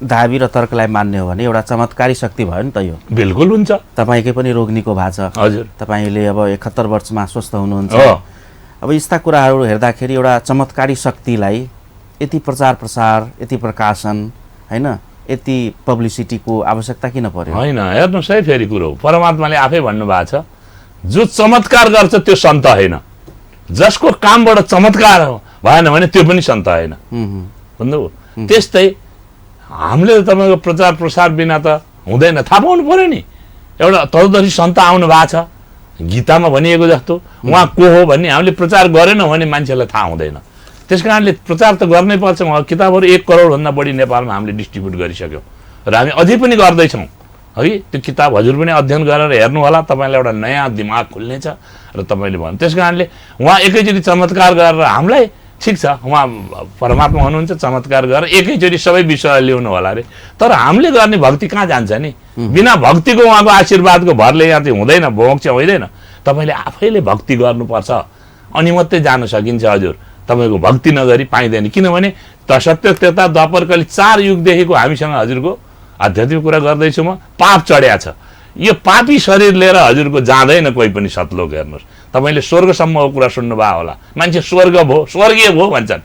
धाबी र तर्कलाई मान्ने हो भने एउटा चमत्कारी शक्ति भयो नि त यो। बिल्कुल हुन्छ। तपाईँकै पनि रोग निको भएको छ हजुर, तपाईँले अब 71 वर्षमा स्वस्थ हुनुहुन्छ। अब यस्ता कुराहरू हेर्दाखेरि एउटा चमत्कारी शक्तिलाई यति प्रचार प्रसार, यति प्रकाशन होइन, यति पब्लिसिटीको आवश्यकता किन पर्यो? होइन, हेर्नुहोस् है, फेरि कुरो परमात्माले आफै भन्नुभएको छ, जो चमत्कार गर्छ त्यो सन्त होइन, जसको कामबाट चमत्कार भएन भने त्यो पनि सन्त होइन भन्नुभयो। त्यस्तै हामीले तपाईँको प्रचार प्रसार बिना त हुँदैन, थाहा पाउनु पर्यो नि। एउटा तदुदर्शी सन्त आउनु भएको छ, गीतामा भनिएको जस्तो उहाँ को हो भन्ने हामीले प्रचार गरेनौँ भने मान्छेलाई थाहा हुँदैन। त्यस कारणले प्रचार त गर्नै पर्छ। उहाँ किताबहरू 1 करोडभन्दा बढी नेपालमा हामीले डिस्ट्रिब्युट गरिसक्यौँ र हामी अझै पनि गर्दैछौँ है। त्यो किताब हजुर पनि अध्ययन गरेर हेर्नु होला, तपाईँलाई एउटा नयाँ दिमाग खुल्नेछ र तपाईँले भन्नु। त्यस कारणले उहाँ एकैचोटि चमत्कार गरेर हामीलाई, ठिक छ उहाँ परमात्मा हुनुहुन्छ, चमत्कार गरेर एकैचोटि सबै विषयलाई ल्याउनु होला अरे, तर हामीले गर्ने भक्ति कहाँ जान्छ नि? बिना भक्तिको उहाँको आशीर्वादको भरले यहाँ चाहिँ हुँदैन, भोग चाहिँ होइन। तपाईँले आफैले भक्ति गर्नुपर्छ अनि मात्रै जान सकिन्छ हजुर। तपाईँको भक्ति नगरी पाइँदैन, किनभने सत्य त्रेता द्वापर कली 4 युगदेखिको हामीसँग हजुरको आध्यात्मिक कुरा गर्दैछु म, पाप चढ्या छ। यो पापी शरीर लिएर हजुरको जाँदैन कोही पनि सतलोक। हेर्नुहोस्, तपाईँले स्वर्गसम्मको कुरा सुन्नुभयो होला, मान्छे स्वर्गीय भयो भन्छन्,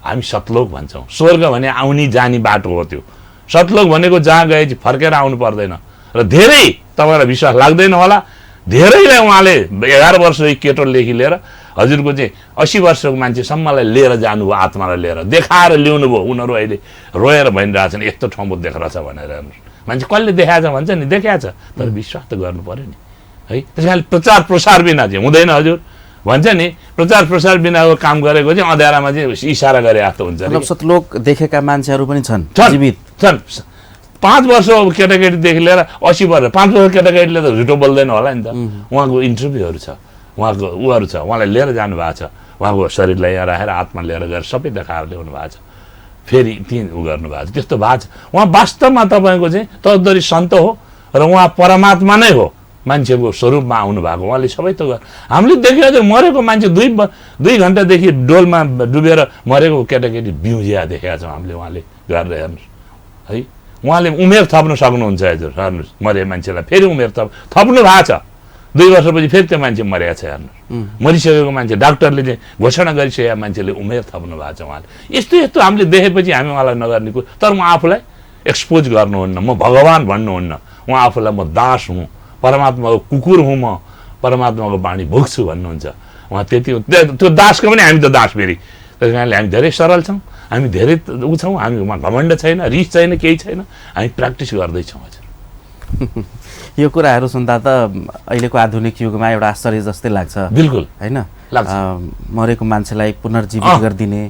हामी सतलोक भन्छौँ। स्वर्ग भने आउने जाने बाटो हो त्यो। सतलोक भनेको जहाँ गएपछि फर्केर आउनु पर्दैन। र धेरै तपाईँलाई विश्वास लाग्दैन होला, धेरैलाई उहाँले 11 वर्षको केटोदेखि लिएर हजुरको चाहिँ 80 वर्षको मान्छेसम्मलाई लिएर जानुभयो, आत्मालाई लिएर देखाएर ल्याउनु भयो। उनीहरू अहिले रोएर भनिरहेछन् यस्तो ठाउँमा देखेर छ भनेर। मान्छे कसले देखाएछ भन्छ नि, देखाएछ, तर विश्वास त गर्नु पर्यो नि है। त्यस कारण प्रचार प्रसार बिना चाहिँ हुँदैन हजुर भन्छ नि। प्रचार प्रसार बिनाको काम गरेको चाहिँ अँध्यारामा चाहिँ इसारा गरे जस्तो हुन्छ। मतलब सतलोक देखेका मान्छेहरू पनि छन्, जीवित छन्। 5 वर्षको केटाकेटीदेखि लिएर 80 वर्ष 5 वर्ष केटाकेटीले त झुटो बोल्दैन होला नि त। उहाँको इन्टरभ्यूहरू छ, उहाँको उहरू छ, उहाँलाई लिएर जानुभएको छ, उहाँको शरीरलाई यहाँ राखेर आत्मा लिएर गएर सबै देखाएर ल्याउनु भएको छ, फेरि त्यहीँ उ गर्नुभएको छ। त्यस्तो भएको छ। उहाँ वास्तवमा तपाईँको चाहिँ तद्दरी सन्त हो र उहाँ परमात्मा नै हो, मान्छेको स्वरूपमा आउनु भएको। उहाँले सबै त हामीले देख्यो हजुर, मरेको मान्छे 2 घन्टादेखि डोलमा डुबेर मरेको केटाकेटी बिउजिया देखेका छौँ हामीले। उहाँले गरेर हेर्नुहोस् है, उहाँले उमेर थप्नु सक्नुहुन्छ हजुर। हेर्नुहोस् मरे मान्छेलाई फेरि उमेर थप्नु भएको छ। 2 वर्षपछि फेरि त्यो मान्छे मरेको छ हेर्नुहोस्। मरिसकेको मान्छे डाक्टरले चाहिँ घोषणा गरिसकेका मान्छेले उमेर थप्नु भएको छ उहाँले। यस्तो यस्तो हामीले देखेपछि हामी उहाँलाई नगर्ने कुरो। तर म आफूलाई एक्सपोज गर्नुहुन्न, म भगवान् भन्नुहुन्न। उहाँ आफूलाई म दास हुँ, परमात्माको कुकुर हुँ, म परमात्माको बाणी भोग्छु भन्नुहुन्छ उहाँ। त्यति त्यो दासको पनि हामी त दास फेरि। त्यस कारणले हामी धेरै सरल छौँ, हामी धेरै ऊ छौँ, हामीमा घमण्ड छैन, रिस छैन, केही छैन। हामी प्र्याक्टिस गर्दैछौँ हजुर। यो कुराहरू सुन्दा त अहिलेको आधुनिक युगमा एउटा आश्चर्य जस्तै लाग्छ। बिल्कुल होइन, लाग्छ। मरेको मान्छेलाई पुनर्जीवित गरिदिने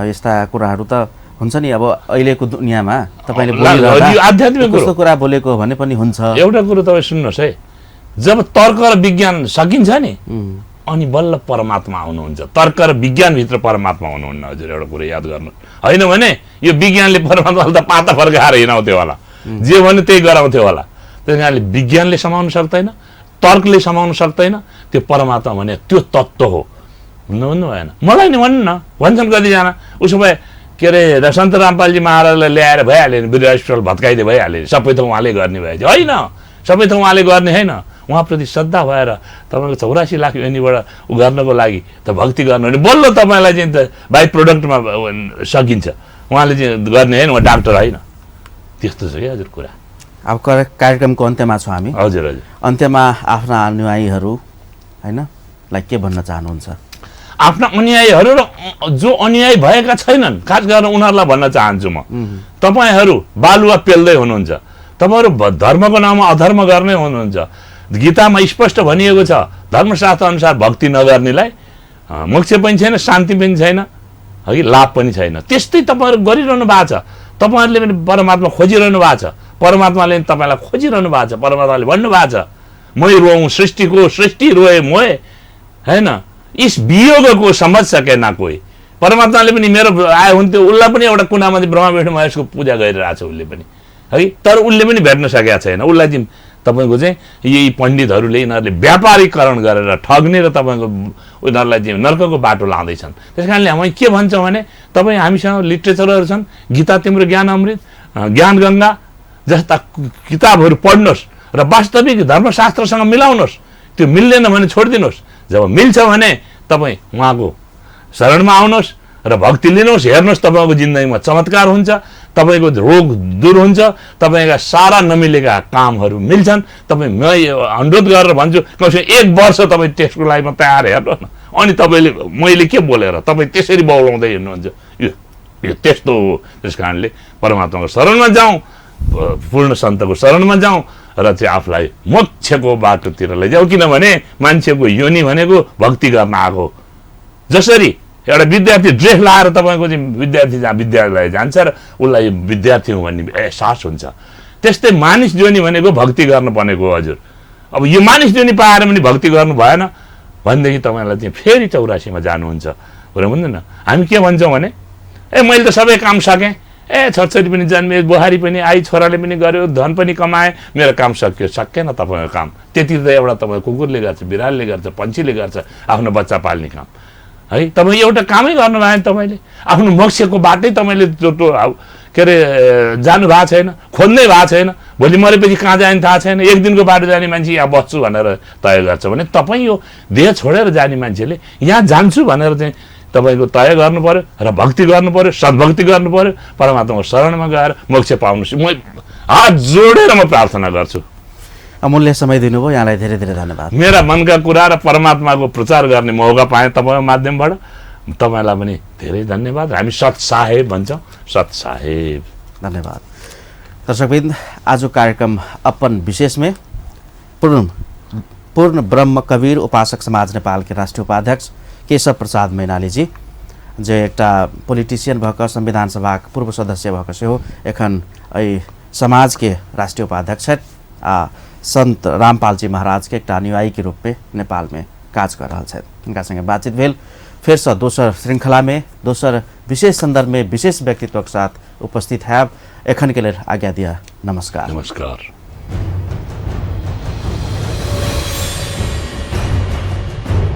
यस्ता कुराहरू त हुन्छ नि। अब अहिलेको दुनियाँमा तपाईँले आध्यात्मिक कस्तो कुरा बोलेको भने पनि हुन्छ। एउटा कुरो तपाईँ सुन्नुहोस् है, जब तर्क र विज्ञान सकिन्छ नि अनि बल्ल परमात्मा आउनुहुन्छ। तर्क र विज्ञानभित्र परमात्मा हुनुहुन्न हजुर। एउटा कुरो याद गर्नु, होइन भने यो विज्ञानले परमात्मालाई त पाता फर्काएर हिँडाउँथ्यो होला, जे भन्यो त्यही गराउँथ्यो होला। त्यस कारणले विज्ञानले समाउन सक्दैन, तर्कले समाउन सक्दैन। त्यो परमात्मा भने त्यो तत्त्व हो, भन्नु भएन। मलाई नि भन्नु न, भन्छन् कतिजना उसो भए के अरे सन्त रामपालजी महाराजलाई ल्याएर भइहाल्यो नि, वृद्ध हस्पिटल भत्काइदिए भइहाल्यो नि, सबै त उहाँले गर्ने भए। होइन, सबै त उहाँले गर्ने होइन। उहाँप्रति श्रद्धा भएर तपाईँको 84 लाख योनिबाट उ गर्नको लागि त भक्ति गर्नु भने बल्ल तपाईँलाई चाहिँ त बाई प्रोडक्टमा सकिन्छ। उहाँले चाहिँ गर्ने होइन, उहाँ डाक्टर होइन। त्यस्तो छ क्या हजुर कुरा। अब कार्यक्रमको अन्त्यमा छौँ हामी। हजुर हजुर। अन्त्यमा आफ्ना अनुयायीहरू होइन लाई के भन्न चाहनुहुन्छ? आफ्ना अनुयायीहरू र जो अनुयायी भएका छैनन्, खास गरेर उनीहरूलाई भन्न चाहन्छु म, तपाईँहरू बालुवा पेल्दै हुनुहुन्छ। तपाईँहरू धर्मको नाममा अधर्म गर्ने हुनुहुन्छ। गीतामा स्पष्ट भनिएको छ, धर्मशास्त्र अनुसार भक्ति नगर्नेलाई मोक्ष पनि छैन, शान्ति पनि छैन, है लाभ पनि छैन। त्यस्तै तपाईँहरू गरिरहनु भएको छ। तपाईँहरूले पनि परमात्मा खोजिरहनु भएको छ, परमात्माले पनि तपाईँलाई खोजिरहनु भएको छ। परमात्माले भन्नुभएको छ, मै रोऊँ सृष्टिको, सृष्टि रोए मोए, होइन इस वियोगको समझ सके ना कोही। परमात्माले पनि मेरो आए हुन्थ्यो, उसलाई पनि एउटा कुनामा चाहिँ ब्रह्मा विष्णु महेशको पूजा गरिरहेको छ उसले पनि, है। तर उसले पनि भेट्न सकेका छैन। उसलाई चाहिँ तपाईँको चाहिँ यही पण्डितहरूले यिनीहरूले व्यापारीकरण गरेर ठग्ने र तपाईँको उनीहरूलाई चाहिँ नर्कको बाटो लाँदैछन्। त्यस कारणले हामी के भन्छौँ भने तपाईँ हामीसँग लिट्रेचरहरू छन्, गीता तिम्रो ज्ञान अमृत, ज्ञान गङ्गा जस्ता किताबहरू पढ्नुहोस् र वास्तविक धर्मशास्त्रसँग मिलाउनुहोस्। त्यो मिल्दैन भने छोडिदिनुहोस्। जब मिल्छ भने तपाईँ उहाँको शरणमा आउनुहोस् र भक्ति लिनुहोस्। हेर्नुहोस् तपाईँको जिन्दगीमा चमत्कार हुन्छ, तपाईँको रोग दूर हुन्छ, तपाईँका सारा नमिलेका कामहरू मिल्छन्। तपाईँ म अनुरोध गरेर भन्छु, कमसेकम 1 वर्ष तपाईँ त्यसको लागि म तयार हेर्नुहोस् न। अनि तपाईँले मैले के बोलेर तपाईँ त्यसरी बौलाउँदै हिँड्नुहुन्छ, यो त्यस्तो हो। त्यस कारणले परमात्माको शरणमा जाउँ, पूर्ण सन्तको शरणमा जाउँ र चाहिँ आफूलाई मोक्षको बाटोतिर लैजाउँ। किनभने मान्छेको योनि भनेको भक्ति गर्न आएको। जसरी एउटा विद्यार्थी ड्रेस लाएर तपाईँको चाहिँ विद्यार्थी जहाँ विद्यालय जान्छ र उसलाई विद्यार्थी हुँ भन्ने एहसास हुन्छ, त्यस्तै मानिस जोनी भनेको भक्ति गर्न बनेको हो हजुर। अब यो मानिस जोनी पाएर पनि भक्ति गर्नु भएन भनेदेखि तपाईँलाई चाहिँ फेरि 84मा जानुहुन्छ। कुरा बुझ्दैन। हामी के भन्छौँ भने मैले त सबै काम सकेँ, छोरछोरी पनि जन्मे, बुहारी पनि आई, छोराले पनि गर्यो, धन पनि कमाए, मेरो काम सकियो। सकेन तपाईँको काम। त्यति त एउटा तपाईँ कुकुरले गर्छ, बिरालले गर्छ, पन्छीले गर्छ आफ्नो बच्चा पाल्ने काम, है। तपाईँ एउटा कामै गर्नु भएन, तपाईँले आफ्नो मोक्षको बाटै तपाईँले के अरे जानु भएको छैन, खोज्नै भएको छैन। भोलि मरेपछि कहाँ जाने थाहा छैन। 1 दिनको बाटो जाने मान्छे यहाँ बस्छु भनेर तय गर्छ भने तपाईँ यो देह छोडेर जाने मान्छेले यहाँ जान्छु भनेर चाहिँ तपाईँको तय गर्नु पर्यो र भक्ति गर्नु पर्यो, सद्भक्ति गर्नु पर्यो, परमात्माको शरणमा गएर मोक्ष पाउनु। म हात जोडेर म प्रार्थना गर्छु। अमूल्य समय दिनुभयो, यहाँलाई धेरै धेरै धन्यवाद। मेरा मनका कुरा र परमात्माको प्रचार गर्ने मौका पाएँ तपाईँको माध्यमबाट, तपाईँलाई पनि धेरै धन्यवाद। हामी सत साहेब भन्छौँ, सत साहेब। धन्यवाद। दर्शकवृन्द, आज कार्यक्रम अपन विशेष में पूर्ण ब्रह्म कबीर उपासक समाज नेपाल के राष्ट्रीय उपाध्यक्ष केशव प्रसाद मैनाली जी, जे एकटा पोलिटिशियन भक संविधान सभा पूर्व सदस्य भक से हो, एखन समाज के राष्ट्रीय उपाध्यक्ष है। संत रामपाल जी महाराज के एक अनुयायी के रूप में नेपाल में काज कर रहा है। इनका संगे बातचीत भेल। फिर से दोसर श्रृंखला में दोसर विशेष संदर्भ में विशेष व्यक्तित्व के साथ उपस्थित है। एखन के लिए आज्ञा दिया। नमस्कार। नमस्कार।